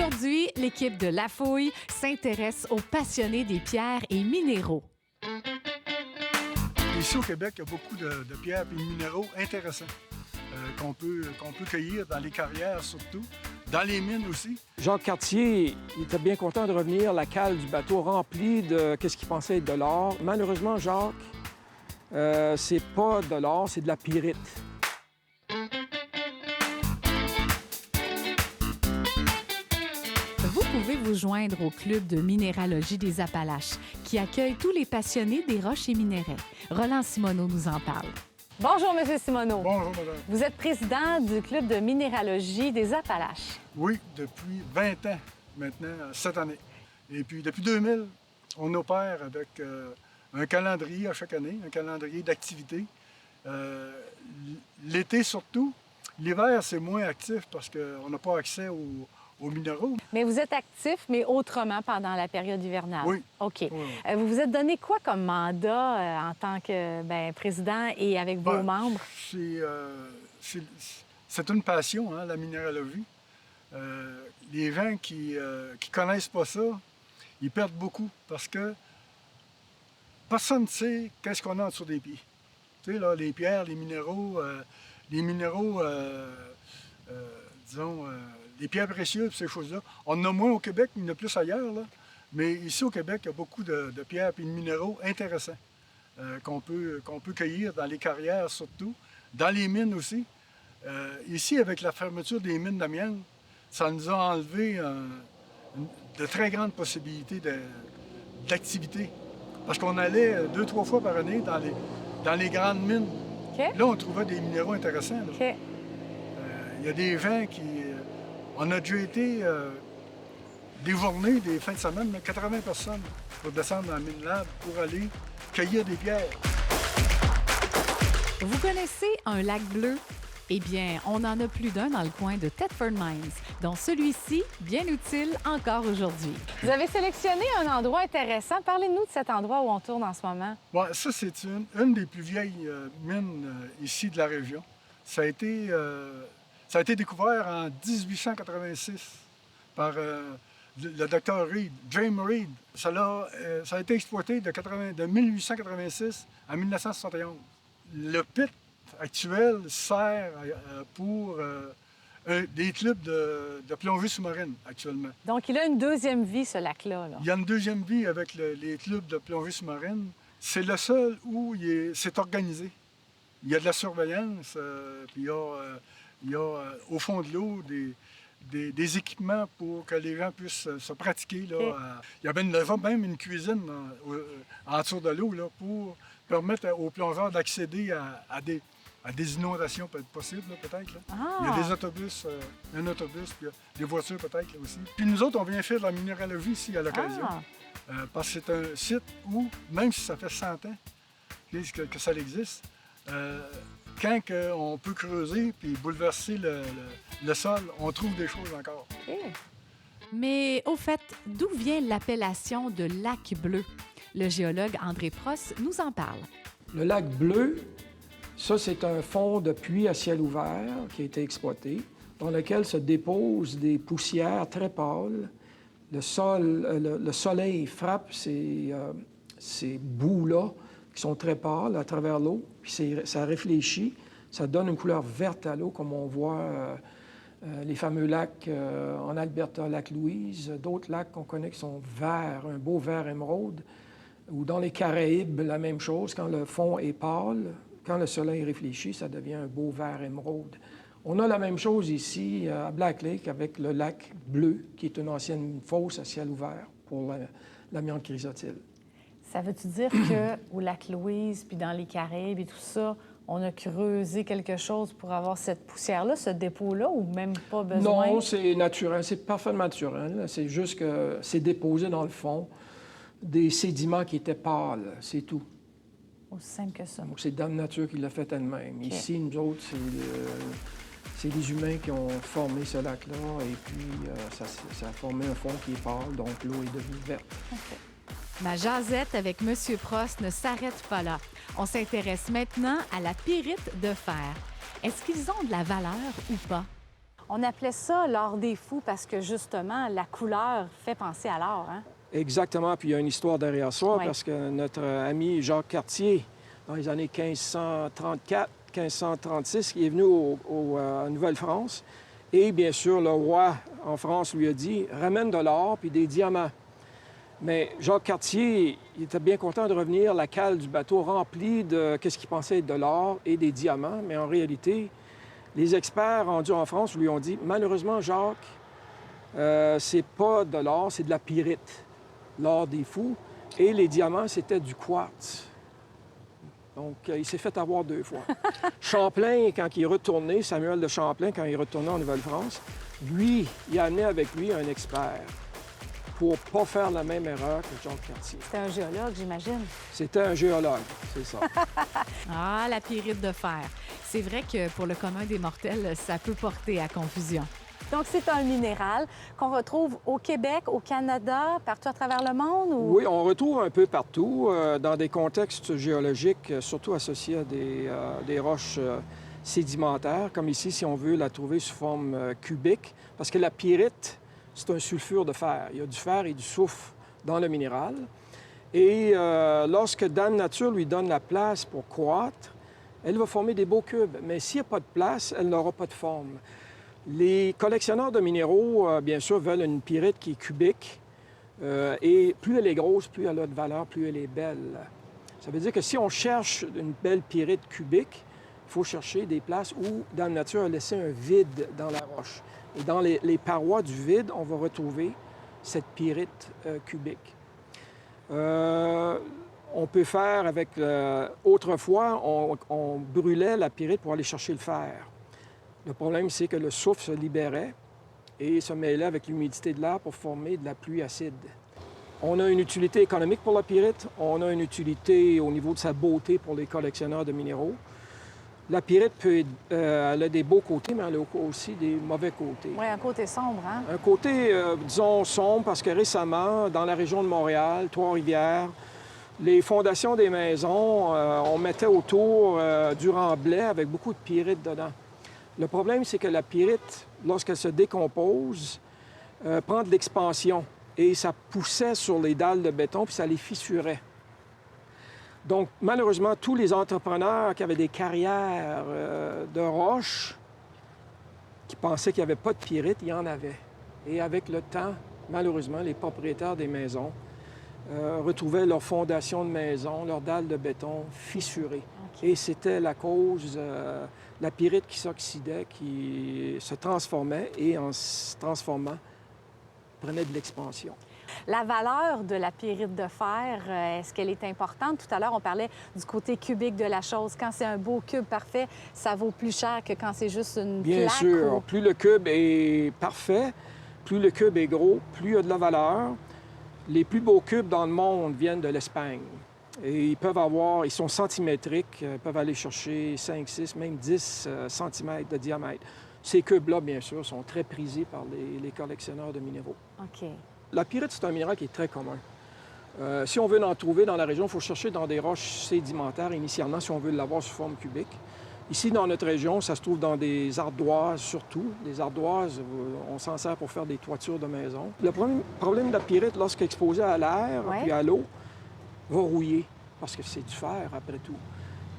Aujourd'hui, l'équipe de La Fouille s'intéresse aux passionnés des pierres et minéraux. Ici au Québec, il y a beaucoup de pierres et de minéraux intéressants qu'on peut cueillir dans les carrières surtout, dans les mines aussi. Jacques Cartier, il était bien content de revenir, la cale du bateau remplie de ce qu'il pensait être de l'or. Malheureusement, Jacques, c'est pas de l'or, c'est de la pyrite. Vous pouvez vous joindre au Club de minéralogie des Appalaches, qui accueille tous les passionnés des roches et minerais. Roland Simoneau nous en parle. Bonjour, M. Simoneau. Bonjour, madame. Vous êtes président du Club de minéralogie des Appalaches. Oui, depuis 20 ans maintenant, cette année. Et puis, depuis 2000, on opère avec un calendrier à chaque année, un calendrier d'activités. L'été surtout. L'hiver, c'est moins actif parce qu'on n'a pas accès aux minéraux. Mais vous êtes actif, mais autrement pendant la période hivernale. Oui. OK. Oui. Vous vous êtes donné quoi comme mandat en tant que président et avec vos membres? C'est une passion, hein, la minéralogie. Les gens qui connaissent pas ça, ils perdent beaucoup parce que personne ne sait qu'est-ce qu'on a en dessous des pieds. Tu sais, là, les pierres, les minéraux, disons, les pierres précieuses, ces choses-là. On en a moins au Québec, il y en a plus ailleurs, là. Mais ici au Québec, il y a beaucoup de pierres et de minéraux intéressants qu'on peut cueillir dans les carrières surtout, dans les mines aussi. Ici, avec la fermeture des mines d'amiante, ça nous a enlevé de très grandes possibilités d'activité. Parce qu'on allait 2-3 fois par année dans les grandes mines. OK. Là, on trouvait des minéraux intéressants. Là. OK. Il y a des gens qui... on a déjà été des journées, des fins de semaine, 80 personnes pour descendre dans la mine Lab pour aller cueillir des pierres. Vous connaissez un lac bleu? Eh bien, on en a plus d'un dans le coin de Thetford Mines, dont celui-ci, bien utile encore aujourd'hui. Vous avez sélectionné un endroit intéressant. Parlez-nous de cet endroit où on tourne en ce moment. Bon, ça, c'est une des plus vieilles mines ici de la région. Ça a été découvert en 1886 par le docteur Reed, James Reed. Ça a été exploité de 1886 à 1971. Le pit actuel sert pour des clubs de plongée sous-marine actuellement. Donc, il a une deuxième vie, ce lac-là. Là. Il y a une deuxième vie avec les clubs de plongée sous-marine. C'est le seul où c'est organisé. Il y a de la surveillance, puis il y a au fond de l'eau des équipements pour que les gens puissent se pratiquer. Là, Okay. il y avait même une cuisine en dessous de l'eau là, pour permettre aux plongeurs d'accéder à des inondations possibles, là, peut-être. Là. Ah! Il y a des autobus, un autobus, puis des voitures peut-être là, aussi. Puis nous autres, on vient faire de la minéralogie ici à l'occasion. Ah! Parce que c'est un site où, même si ça fait 100 ans que ça existe, quand on peut creuser puis bouleverser le sol, on trouve des choses encore. OK. Mais au fait, d'où vient l'appellation de lac bleu? Le géologue André Prost nous en parle. Le lac bleu, ça, c'est un fond de puits à ciel ouvert qui a été exploité, dans lequel se déposent des poussières très pâles. Le soleil frappe ces boues-là qui sont très pâles à travers l'eau, puis ça réfléchit, ça donne une couleur verte à l'eau, comme on voit les fameux lacs en Alberta, lac Louise, d'autres lacs qu'on connaît qui sont verts, un beau vert émeraude, ou dans les Caraïbes, la même chose, quand le fond est pâle, quand le soleil réfléchit, ça devient un beau vert émeraude. On a la même chose ici à Black Lake avec le lac bleu, qui est une ancienne fosse à ciel ouvert pour l'amiante chrysotile. Ça veut-tu dire qu'au lac Louise, puis dans les Caraïbes et tout ça, on a creusé quelque chose pour avoir cette poussière-là, ce dépôt-là, ou même pas besoin? Non, c'est naturel, c'est parfaitement naturel. C'est juste que c'est déposé dans le fond des sédiments qui étaient pâles, c'est tout. Aussi simple que ça. Donc c'est Dame Nature qui l'a fait elle-même. Okay. Ici, nous autres, c'est les humains qui ont formé ce lac-là, et puis ça a formé un fond qui est pâle, donc l'eau est devenue verte. Okay. Ma jasette avec M. Prost ne s'arrête pas là. On s'intéresse maintenant à la pyrite de fer. Est-ce qu'ils ont de la valeur ou pas? On appelait ça l'or des fous parce que, justement, la couleur fait penser à l'or, hein? Exactement. Puis il y a une histoire derrière ça, Oui. parce que notre ami Jacques Cartier, dans les années 1534, 1536, qui est venu en Nouvelle-France, et bien sûr, le roi en France lui a dit « Ramène de l'or puis des diamants ». Mais Jacques Cartier, il était bien content de revenir, la cale du bateau remplie de ce qu'il pensait être de l'or et des diamants. Mais en réalité, les experts rendus en France lui ont dit « Malheureusement, Jacques, c'est pas de l'or, c'est de la pyrite, l'or des fous. Et les diamants, c'était du quartz. » Donc, il s'est fait avoir 2 fois. Champlain, quand il est retourné, Samuel de Champlain, quand il est retourné en Nouvelle-France, lui, il a amené avec lui un expert pour ne pas faire la même erreur que Jacques Cartier. C'était un géologue, j'imagine. C'était un géologue, c'est ça. Ah, la pyrite de fer. C'est vrai que pour le commun des mortels, ça peut porter à confusion. Donc, c'est un minéral qu'on retrouve au Québec, au Canada, partout à travers le monde? Ou... Oui, on retrouve un peu partout, dans des contextes géologiques, surtout associés à des roches sédimentaires, comme ici, si on veut la trouver sous forme cubique, parce que la pyrite, c'est un sulfure de fer. Il y a du fer et du soufre dans le minéral. Et lorsque Dame Nature lui donne la place pour croître, elle va former des beaux cubes. Mais s'il n'y a pas de place, elle n'aura pas de forme. Les collectionneurs de minéraux, bien sûr, veulent une pyrite qui est cubique. Et plus elle est grosse, plus elle a de valeur, plus elle est belle. Ça veut dire que si on cherche une belle pyrite cubique, il faut chercher des places où Dame Nature a laissé un vide dans la roche. Et dans les parois du vide, on va retrouver cette pyrite cubique. On peut faire avec... autrefois, on brûlait la pyrite pour aller chercher le fer. Le problème, c'est que le soufre se libérait et se mêlait avec l'humidité de l'air pour former de la pluie acide. On a une utilité économique pour la pyrite, on a une utilité au niveau de sa beauté pour les collectionneurs de minéraux. La pyrite, elle a des beaux côtés, mais elle a aussi des mauvais côtés. Oui, un côté sombre, hein? Un côté, disons, sombre, parce que récemment, dans la région de Montréal, Trois-Rivières, les fondations des maisons, on mettait autour du remblai avec beaucoup de pyrite dedans. Le problème, c'est que la pyrite, lorsqu'elle se décompose, prend de l'expansion et ça poussait sur les dalles de béton puis ça les fissurait. Donc, malheureusement, tous les entrepreneurs qui avaient des carrières de roches, qui pensaient qu'il n'y avait pas de pyrite, il y en avait. Et avec le temps, malheureusement, les propriétaires des maisons retrouvaient leurs fondations de maison, leurs dalles de béton fissurées. Okay. Et c'était la cause, la pyrite qui s'oxydait, qui se transformait et en se transformant, prenait de l'expansion. La valeur de la pyrite de fer, est-ce qu'elle est importante? Tout à l'heure, on parlait du côté cubique de la chose. Quand c'est un beau cube parfait, ça vaut plus cher que quand c'est juste une plaque? Bien sûr. Ou... Plus le cube est parfait, plus le cube est gros, plus il y a de la valeur. Les plus beaux cubes dans le monde viennent de l'Espagne. Et ils sont centimétriques, ils peuvent aller chercher 5, 6, même 10 cm de diamètre. Ces cubes-là, bien sûr, sont très prisés par les collectionneurs de minéraux. OK. La pyrite, c'est un minéral qui est très commun. Si on veut en trouver dans la région, il faut chercher dans des roches sédimentaires initialement si on veut l'avoir sous forme cubique. Ici, dans notre région, ça se trouve dans des ardoises surtout. Les ardoises, on s'en sert pour faire des toitures de maison. Le problème de la pyrite, lorsqu'exposée à l'air puis à l'eau, va rouiller parce que c'est du fer après tout.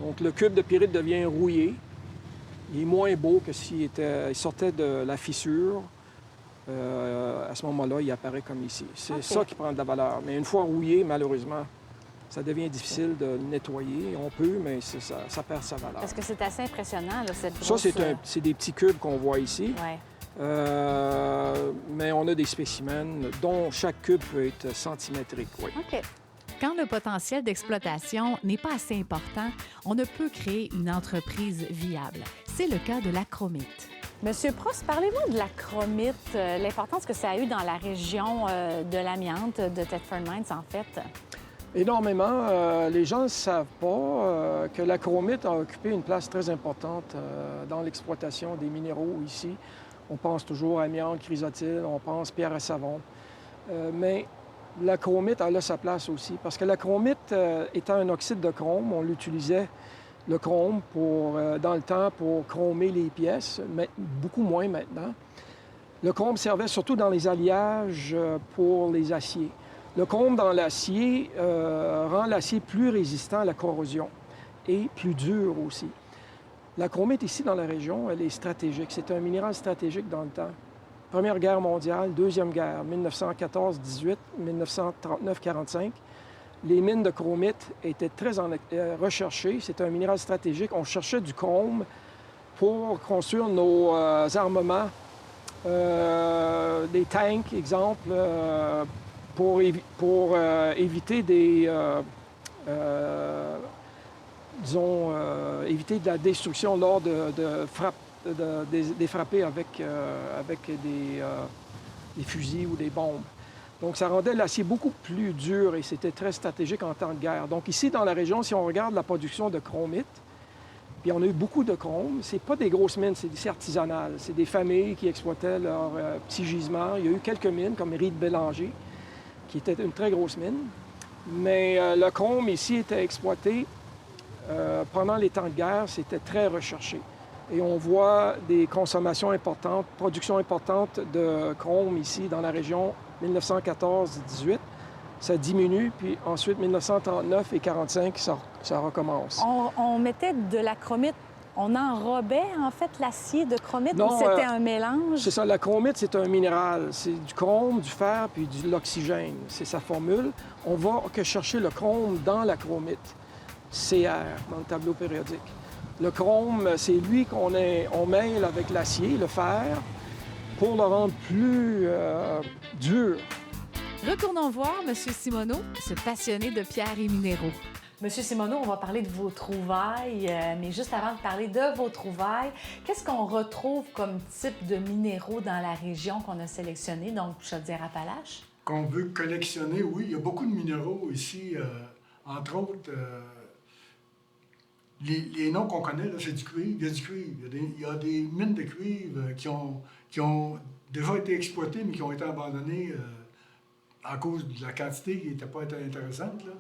Donc, le cube de pyrite devient rouillé. Il est moins beau que s'il sortait de la fissure. À ce moment-là, il apparaît comme ici. C'est ça qui prend de la valeur. Mais une fois rouillé, malheureusement, ça devient difficile de le nettoyer. On peut, mais ça perd sa valeur. Parce que c'est assez impressionnant, là, cette grosse... Ça, c'est des petits cubes qu'on voit ici. Ouais. Mais on a des spécimens dont chaque cube peut être centimétrique. Oui. OK. Quand le potentiel d'exploitation n'est pas assez important, on ne peut créer une entreprise viable. C'est le cas de la chromite. Monsieur Prost, parlez-nous de la chromite, l'importance que ça a eu dans la région de l'amiante de Thetford Mines, en fait. Énormément. Les gens ne savent pas que la chromite a occupé une place très importante dans l'exploitation des minéraux ici. On pense toujours à amiante, chrysotile, on pense pierre à savon. Mais la chromite, elle a sa place aussi, parce que la chromite, étant un oxyde de chrome, on l'utilisait le chrome dans le temps pour chromer les pièces, mais beaucoup moins maintenant. Le chrome servait surtout dans les alliages pour les aciers. Le chrome dans l'acier rend l'acier plus résistant à la corrosion et plus dur aussi. La chromite ici dans la région, elle est stratégique. C'est un minéral stratégique dans le temps. Première guerre mondiale, Deuxième guerre, 1914-18, 1939-45. Les mines de chromite étaient très recherchées. C'est un minéral stratégique. On cherchait du chrome pour construire nos armements, des tanks, exemple, pour éviter des... éviter de la destruction lors de frappes, des frappés avec des fusils ou des bombes. Donc, ça rendait l'acier beaucoup plus dur et c'était très stratégique en temps de guerre. Donc, ici, dans la région, si on regarde la production de chromite, puis on a eu beaucoup de chrome, c'est pas des grosses mines, c'est artisanal. C'est des familles qui exploitaient leurs petits gisements. Il y a eu quelques mines, comme Rive Bélanger, qui était une très grosse mine. Mais le chrome ici était exploité pendant les temps de guerre, c'était très recherché. Et on voit des consommations importantes, production importante de chrome ici dans la région 1914-18. Ça diminue, puis ensuite 1939 et 1945, ça recommence. On mettait de la chromite, on enrobait en fait l'acier de chromite ou c'était un mélange? C'est ça, la chromite, c'est un minéral. C'est du chrome, du fer, puis de l'oxygène. C'est sa formule. On va que chercher le chrome dans la chromite. CR, dans le tableau périodique. Le chrome, c'est lui qu'on mêle avec l'acier, le fer, pour le rendre plus dur. Retournons voir M. Simoneau, ce passionné de pierres et minéraux. Monsieur Simoneau, on va parler de vos trouvailles, mais juste avant de parler de vos trouvailles, qu'est-ce qu'on retrouve comme type de minéraux dans la région qu'on a sélectionné, donc Chaudière-Appalaches? Qu'on veut collectionner, oui, il y a beaucoup de minéraux ici, entre autres. Les noms qu'on connaît, là, c'est du cuivre. Il y a du cuivre. Il y a des mines de cuivre qui ont déjà été exploitées, mais qui ont été abandonnées à cause de la quantité qui n'était pas intéressante, là.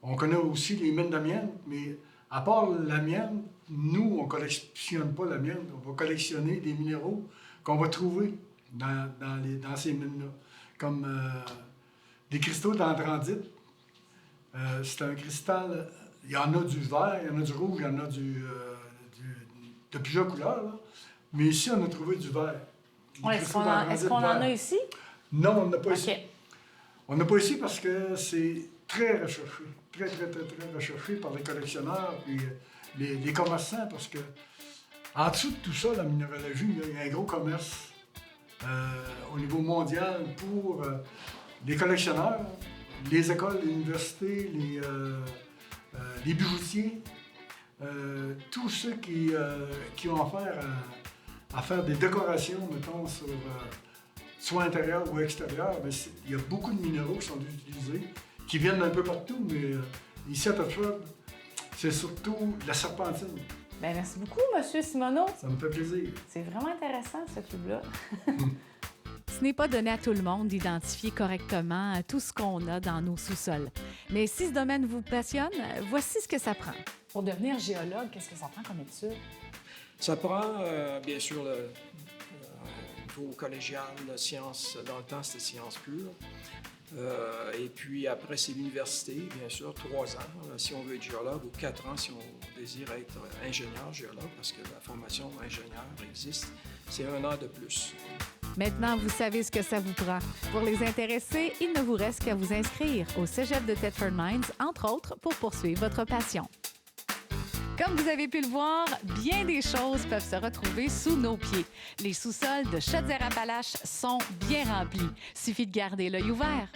On connaît aussi les mines d'amiante, mais à part l'amiante, nous, on ne collectionne pas l'amiante. On va collectionner des minéraux qu'on va trouver dans ces mines-là, comme des cristaux d'andrandite. C'est un cristal... Il y en a du vert, il y en a du rouge, il y en a de plusieurs couleurs, là. Mais ici, on a trouvé du vert. Est-ce qu'on en a ici? Non, on n'a pas ici. On n'a pas ici parce que c'est très recherché. Très recherché par les collectionneurs et les commerçants, parce que en dessous de tout ça, la minéralogie, il y a un gros commerce au niveau mondial pour les collectionneurs, les écoles, les universités, les bijoutiers, tous ceux qui ont affaire à faire des décorations, mettons, sur soit intérieur ou extérieur. Il y a beaucoup de minéraux qui sont utilisés, qui viennent d'un peu partout, mais ici à Thetford, c'est surtout la serpentine. Bien, merci beaucoup, M. Simoneau. Ça me fait plaisir. C'est vraiment intéressant, ce club-là. Ce n'est pas donné à tout le monde d'identifier correctement tout ce qu'on a dans nos sous-sols. Mais si ce domaine vous passionne, voici ce que ça prend. Pour devenir géologue, qu'est-ce que ça prend comme étude? Ça prend, bien sûr, le niveau collégial, sciences, dans le temps, c'était sciences pures. Et puis après, c'est l'université, bien sûr, 3 ans, si on veut être géologue, ou 4 ans si on désire être ingénieur géologue, parce que la formation ingénieur existe. C'est 1 an de plus. Maintenant, vous savez ce que ça vous prend. Pour les intéressés, il ne vous reste qu'à vous inscrire au Cégep de Thetford Mines, entre autres, pour poursuivre votre passion. Comme vous avez pu le voir, bien des choses peuvent se retrouver sous nos pieds. Les sous-sols de Chaudière-Appalaches sont bien remplis. Suffit de garder l'œil ouvert.